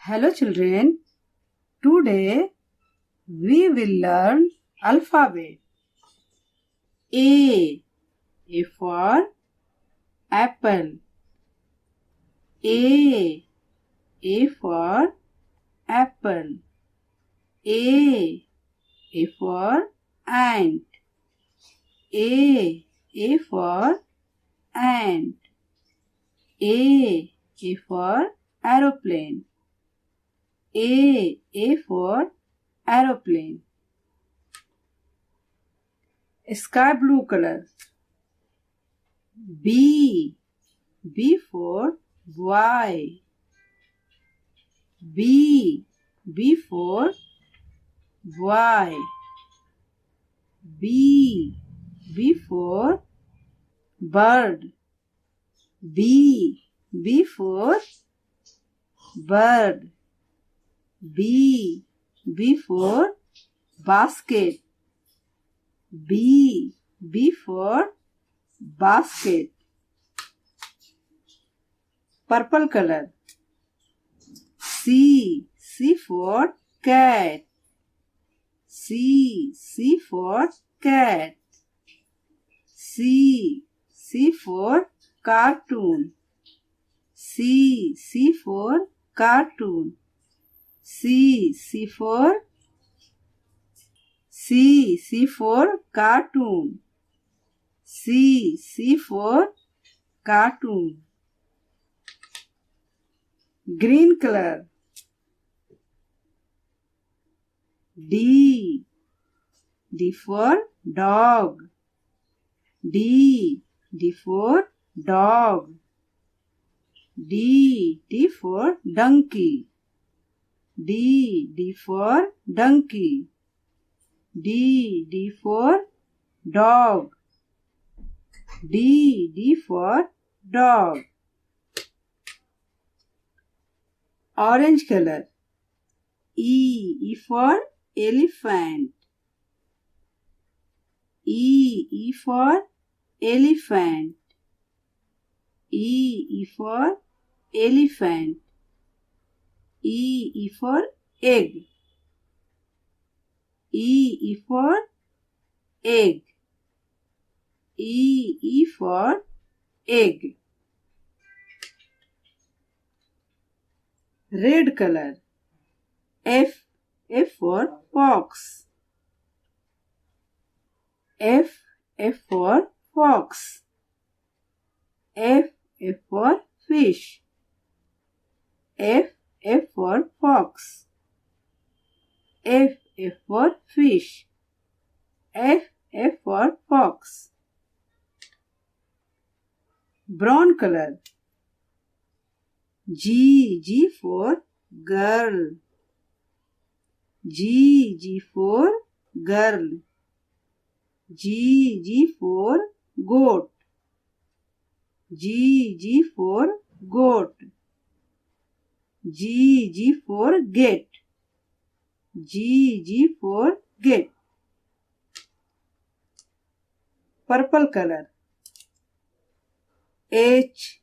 Hello children, today we will learn alphabet. A for apple. A for apple. A for ant. A for ant. A for aeroplane. A for aeroplane. Sky blue color. B for boy. B for boy. B for bird. B for bird. B for basket. B for basket. Purple color. C for cat. C for cat. C for cartoon. C for cartoon. C for cartoon. C for cartoon. Green color. D for dog. D for dog. D for donkey. D for donkey. D for dog. D for dog. Orange color. E for elephant. E for elephant. E for elephant. E for egg. E for egg. E for egg. Red color. F for fox. F for fox. F for fish. F for fox. F for fish. F for fox. Brown color. G for girl. G for girl. G for goat. G for goat. G for get. G for get. Purple color. H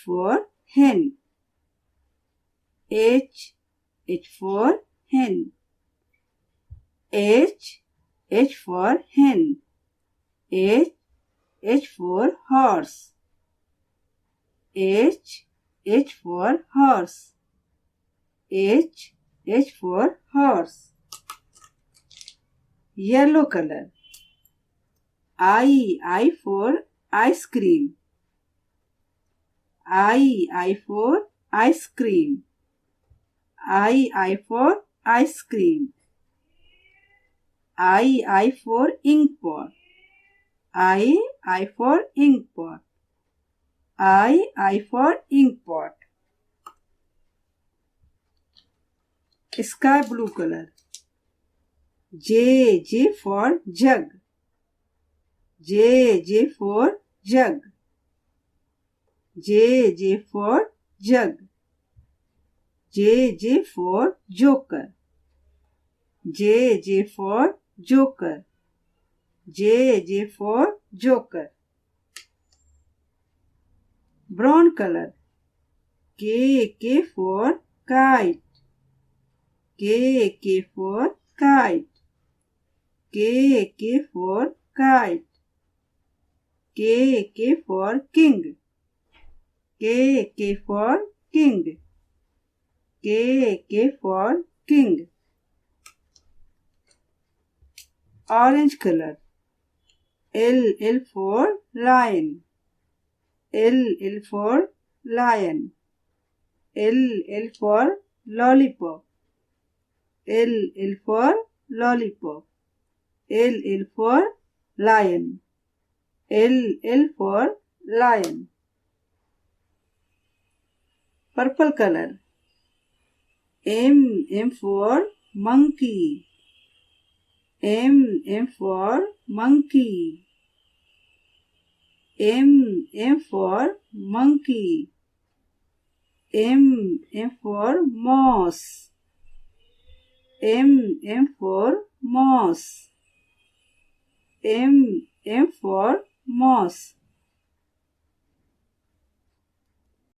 for hen. H for hen. H for hen. H for horse. H for horse. H for horse. Yellow color. I for ice cream. I for ice cream. I for ice cream. I for ink pot. I for ink pot. I for ink pot. Sky blue color. J for jug. J for jug. J for jug. J for joker. J for joker. J for joker. Brown color. K for kite. K for kite. K for kite. K for king. K for king. K for king. Orange color. L for lion. L for lion. L for lollipop. L for lollipop. L for lion. L for lion. Purple color. M for monkey. M for monkey. M for monkey. M for mouse. M for mouse. M for mouse.